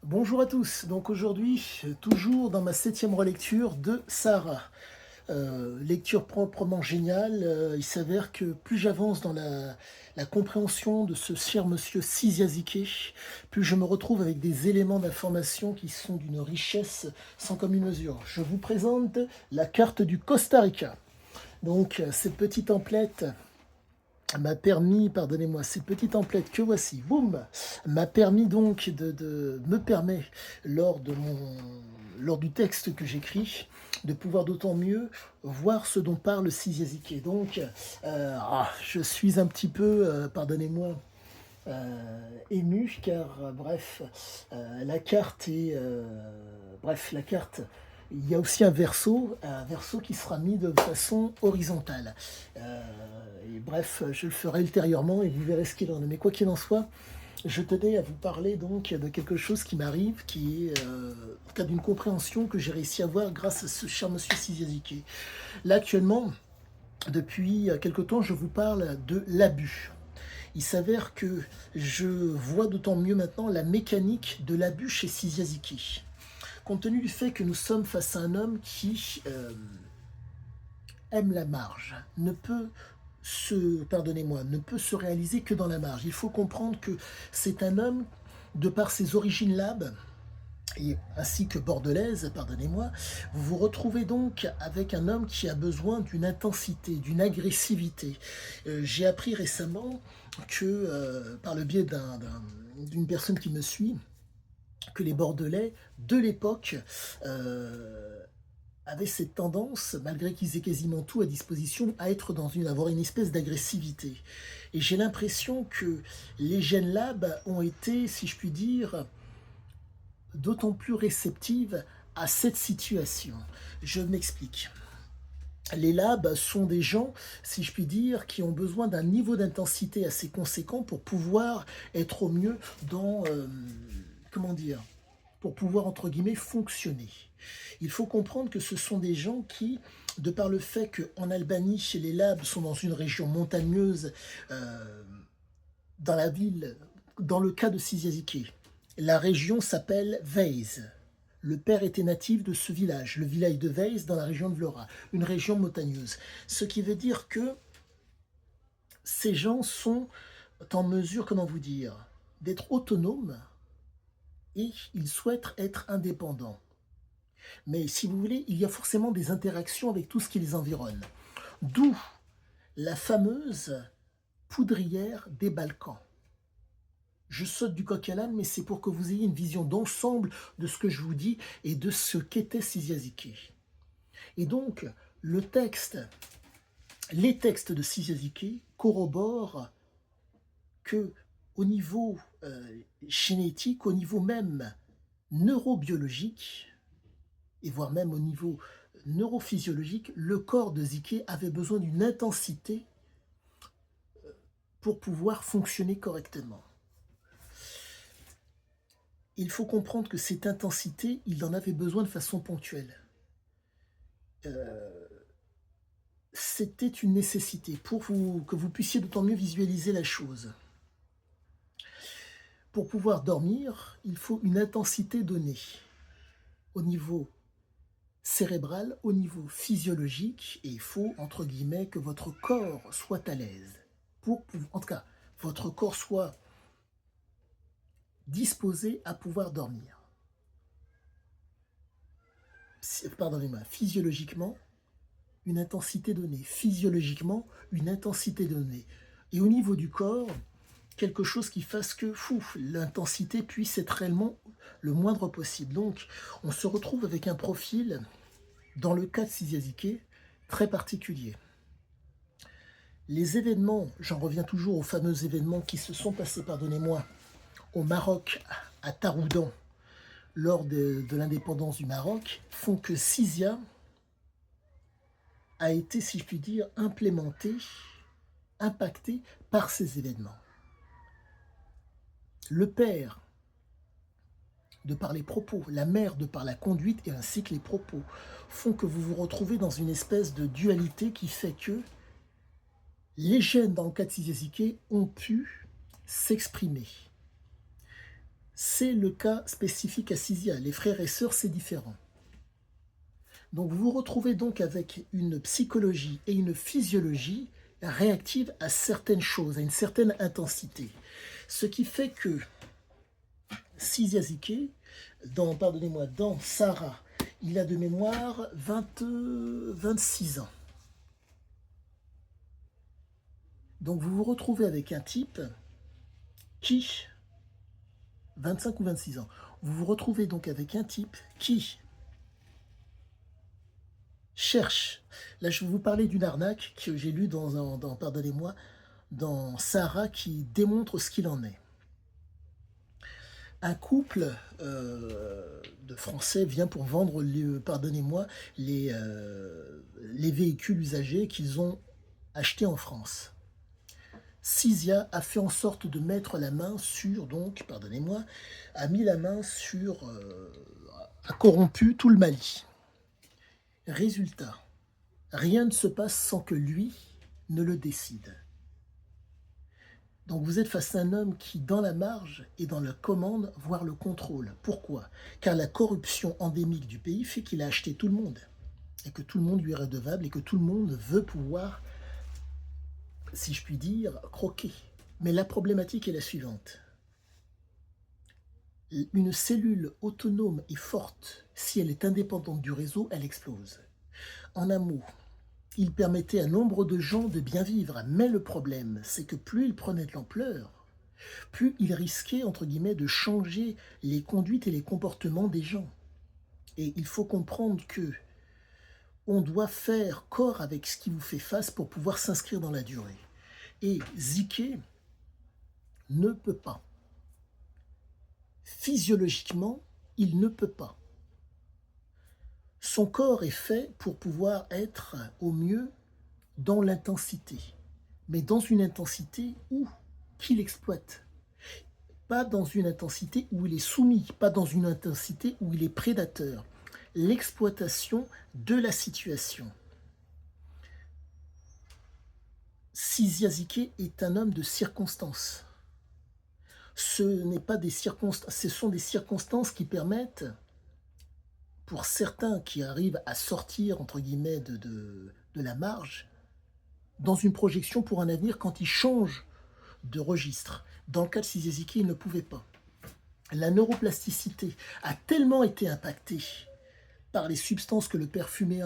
Bonjour à tous, donc aujourd'hui, toujours dans ma septième relecture de Sahara. Lecture proprement géniale, il s'avère que plus j'avance dans la compréhension de ce cher monsieur Siziazike, plus je me retrouve avec des éléments d'information qui sont d'une richesse sans commune mesure. Je vous présente la carte du Costa Rica. Donc cette petite template m'a permis, pardonnez-moi, cette petite template que voici, boum, m'a permis donc me permet lors du texte que j'écris de pouvoir d'autant mieux voir ce dont parle Siziazike. Donc, je suis un petit peu, pardonnez-moi, ému car la carte est la carte, il y a aussi un verso qui sera mis de façon horizontale. Je le ferai ultérieurement et vous verrez ce qu'il en est. Mais quoi qu'il en soit, je tenais à vous parler donc de quelque chose qui m'arrive, qui est en cas d'une compréhension que j'ai réussi à avoir grâce à ce cher monsieur Siziazike. Là actuellement, depuis quelque temps, je vous parle de l'abus. Il s'avère que je vois d'autant mieux maintenant la mécanique de l'abus chez Siziaziki. Compte tenu du fait que nous sommes face à un homme qui aime la marge, ne peut se réaliser que dans la marge. Il faut comprendre que c'est un homme, de par ses origines labes, et ainsi que bordelaise, pardonnez-moi, vous vous retrouvez donc avec un homme qui a besoin d'une intensité, d'une agressivité. J'ai appris récemment que, par le biais d'une personne qui me suit, que les Bordelais de l'époque avaient cette tendance, malgré qu'ils aient quasiment tout à disposition, à avoir une espèce d'agressivité. Et j'ai l'impression que les gènes labs ont été, si je puis dire, d'autant plus réceptive à cette situation. Je m'explique. Les labs sont des gens, si je puis dire, qui ont besoin d'un niveau d'intensité assez conséquent pour pouvoir être au mieux dans, comment dire, pour pouvoir, entre guillemets, fonctionner. Il faut comprendre que ce sont des gens qui, de par le fait qu'en Albanie, chez les labs, sont dans une région montagneuse, dans la ville, dans le cas de Siziazike, la région s'appelle Veiz. Le père était natif de ce village, le village de Veiz dans la région de Vlora, une région montagneuse. Ce qui veut dire que ces gens sont en mesure, comment vous dire, d'être autonomes et ils souhaitent être indépendants. Mais si vous voulez, il y a forcément des interactions avec tout ce qui les environne. D'où la fameuse poudrière des Balkans. Je saute du coq à l'âne, mais c'est pour que vous ayez une vision d'ensemble de ce que je vous dis et de ce qu'était Siziazike. Et donc, les textes de Siziazike corroborent que au niveau génétique, au niveau même neurobiologique, et voire même au niveau neurophysiologique, le corps de Zike avait besoin d'une intensité pour pouvoir fonctionner correctement. Il faut comprendre que cette intensité, il en avait besoin de façon ponctuelle. C'était une nécessité que vous puissiez d'autant mieux visualiser la chose. Pour pouvoir dormir, il faut une intensité donnée au niveau cérébral, au niveau physiologique, et il faut, entre guillemets, que votre corps soit à l'aise. En tout cas, votre corps soit disposé à pouvoir dormir. Pardonnez-moi, physiologiquement, une intensité donnée. Physiologiquement, une intensité donnée. Et au niveau du corps, quelque chose qui fasse que l'intensité puisse être réellement le moindre possible. Donc, on se retrouve avec un profil, dans le cas de Siziazike, très particulier. Les événements, j'en reviens toujours aux fameux événements qui se sont passés, pardonnez-moi, au Maroc, à Taroudan, lors de l'indépendance du Maroc, font que Sizia a été, si je puis dire, implémenté, impacté par ces événements. Le père, de par les propos, la mère, de par la conduite, et ainsi que les propos, font que vous vous retrouvez dans une espèce de dualité qui fait que les gènes, dans le cas de Siziazike, ont pu s'exprimer. C'est le cas spécifique à Sizia. Les frères et sœurs, c'est différent. Donc vous vous retrouvez donc avec une psychologie et une physiologie réactive à certaines choses, à une certaine intensité. Ce qui fait que Sizia Zike, pardonnez-moi, dans Sarah, il a de mémoire 26 ans. Donc vous vous retrouvez avec un type qui, 25 ou 26 ans, vous vous retrouvez donc avec un type qui cherche. Là, je vais vous parler d'une arnaque que j'ai lue pardonnez-moi, dans Sarah qui démontre ce qu'il en est. Un couple de Français vient pour vendre, pardonnez-moi, les véhicules usagés qu'ils ont achetés en France. Sizia a fait en sorte de mettre la main sur, donc, pardonnez-moi, a mis la main sur, a corrompu tout le Mali. Résultat, rien ne se passe sans que lui ne le décide. Donc vous êtes face à un homme qui, dans la marge et dans la commande, voire le contrôle. Pourquoi? Car la corruption endémique du pays fait qu'il a acheté tout le monde. Et que tout le monde lui est redevable et que tout le monde veut pouvoir, si je puis dire, croquer. Mais la problématique est la suivante. Une cellule autonome et forte, si elle est indépendante du réseau, elle explose. En un mot, il permettait à nombre de gens de bien vivre, mais le problème, c'est que plus il prenait de l'ampleur, plus il risquait, entre guillemets, de changer les conduites et les comportements des gens. Et il faut comprendre que on doit faire corps avec ce qui vous fait face pour pouvoir s'inscrire dans la durée. Et Zike ne peut pas. Physiologiquement, il ne peut pas. Son corps est fait pour pouvoir être au mieux dans l'intensité, mais dans une intensité qu'il exploite. Pas dans une intensité où il est soumis, pas dans une intensité où il est prédateur. L'exploitation de la situation. Sizia Zike est un homme de circonstances. Ce sont des circonstances qui permettent, pour certains qui arrivent à sortir, entre guillemets, de la marge, dans une projection pour un avenir quand ils changent de registre. Dans le cas de Sizia Zike, il ne pouvait pas. La neuroplasticité a tellement été impactée par les substances que le père fumait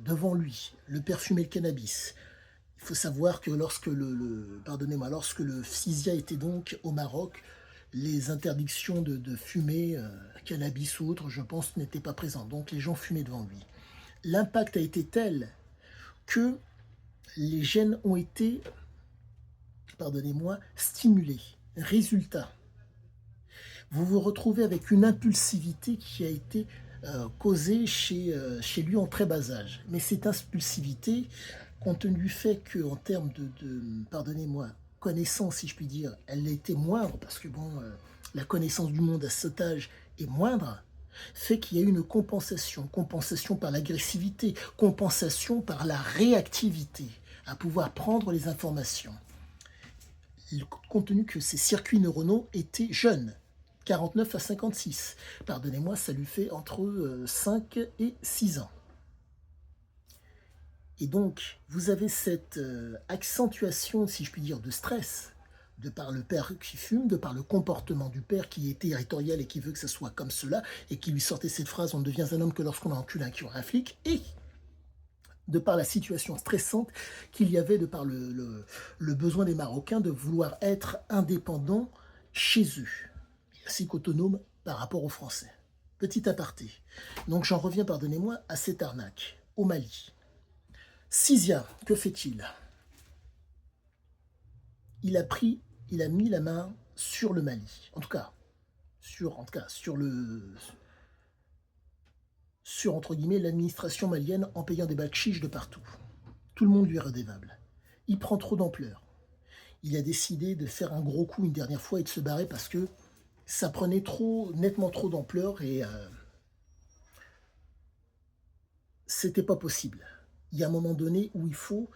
devant lui, le père fumait le cannabis. Il faut savoir que lorsque lorsque le Sizia était donc au Maroc, les interdictions de fumer, cannabis ou autre, je pense, n'étaient pas présentes. Donc les gens fumaient devant lui. L'impact a été tel que les gènes ont été, pardonnez-moi, stimulés. Résultat, vous vous retrouvez avec une impulsivité qui a été causée chez lui en très bas âge. Mais cette impulsivité, compte tenu du fait qu'en termes pardonnez-moi, connaissance, si je puis dire, elle était moindre, parce que bon, la connaissance du monde à cet âge est moindre, fait qu'il y a eu une compensation. Compensation par l'agressivité, compensation par la réactivité, à pouvoir prendre les informations. Compte tenu que ces circuits neuronaux étaient jeunes, 49 à 56. Pardonnez-moi, ça lui fait entre 5 et 6 ans. Et donc, vous avez cette accentuation, si je puis dire, de stress, de par le père qui fume, de par le comportement du père qui est territorial et qui veut que ce soit comme cela, et qui lui sortait cette phrase « on ne devient un homme que lorsqu'on a enculé un curé à flic », et de par la situation stressante qu'il y avait, de par le besoin des Marocains de vouloir être indépendants chez eux, ainsi qu'autonomes par rapport aux Français. Petit aparté. Donc j'en reviens, pardonnez-moi, à cette arnaque, au Mali. Sizia, que fait-il? Il a mis la main sur le Mali, en tout cas, sur entre guillemets, l'administration malienne en payant des bakchiches de partout. Tout le monde lui est redevable. Il prend trop d'ampleur. Il a décidé de faire un gros coup une dernière fois et de se barrer parce que ça prenait nettement trop d'ampleur et c'était pas possible. Il y a un moment donné où il faut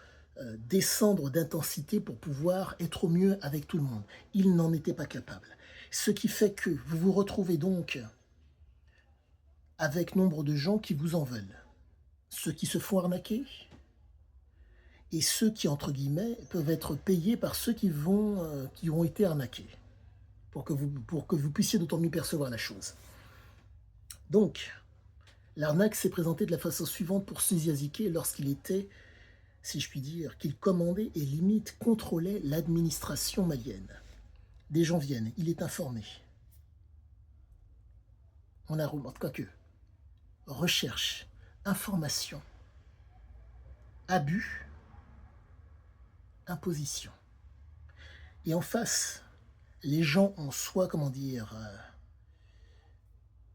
descendre d'intensité pour pouvoir être au mieux avec tout le monde. Il n'en était pas capable. Ce qui fait que vous vous retrouvez donc avec nombre de gens qui vous en veulent. Ceux qui se font arnaquer et ceux qui, entre guillemets, peuvent être payés par ceux qui ont été arnaqués, pour que vous puissiez d'autant mieux percevoir la chose. Donc, l'arnaque s'est présentée de la façon suivante pour Suzyazike lorsqu'il était, si je puis dire, qu'il commandait et limite contrôlait l'administration malienne. Des gens viennent, il est informé. On a en tout cas que recherche, information, abus, imposition. Et en face, les gens ont soit, comment dire,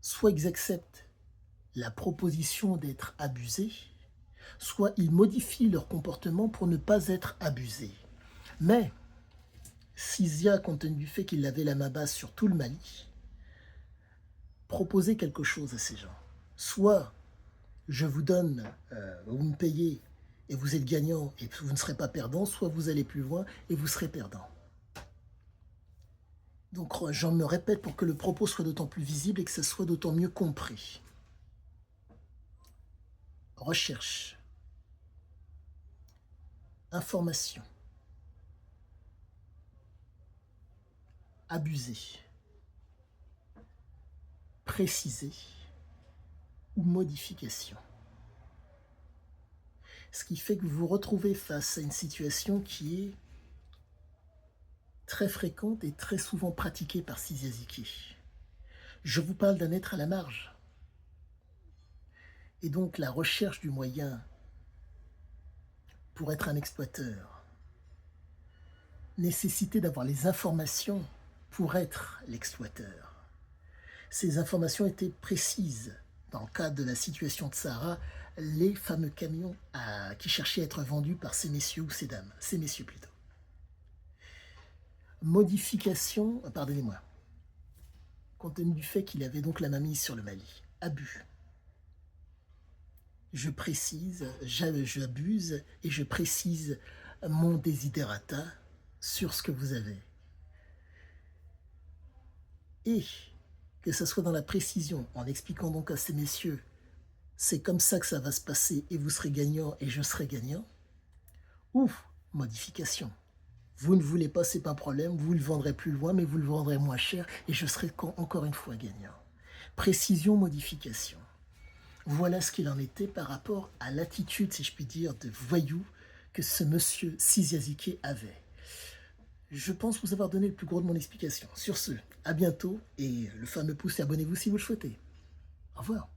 soit ils acceptent la proposition d'être abusés, soit ils modifient leur comportement pour ne pas être abusés. Mais Sizia, compte tenu du fait qu'il avait la main basse sur tout le Mali, proposait quelque chose à ces gens. Soit je vous donne, vous me payez et vous êtes gagnant et vous ne serez pas perdant, soit vous allez plus loin et vous serez perdant. Donc j'en me répète pour que le propos soit d'autant plus visible et que ça soit d'autant mieux compris. Recherche, information, abuser, préciser ou modification. Ce qui fait que vous vous retrouvez face à une situation qui est très fréquente et très souvent pratiquée par Suzyazike. Je vous parle d'un être à la marge. Et donc la recherche du moyen pour être un exploiteur nécessitait d'avoir les informations pour être l'exploiteur. Ces informations étaient précises. Dans le cadre de la situation de Sahara, les fameux camions qui cherchaient à être vendus par ces messieurs ou ces dames, ces messieurs plutôt. Modification, pardonnez-moi, compte tenu du fait qu'il avait donc la main mise sur le Mali. Abus. Je précise, j'abuse et je précise mon desiderata sur ce que vous avez. Et que ce soit dans la précision, en expliquant donc à ces messieurs, c'est comme ça que ça va se passer et vous serez gagnant et je serai gagnant, ou modification. Vous ne voulez pas, c'est pas un problème, vous le vendrez plus loin, mais vous le vendrez moins cher et je serai encore une fois gagnant. Précision, modification. Voilà ce qu'il en était par rapport à l'attitude, si je puis dire, de voyou que ce monsieur Suzyazike avait. Je pense vous avoir donné le plus gros de mon explication. Sur ce, à bientôt et le fameux pouce et abonnez-vous si vous le souhaitez. Au revoir.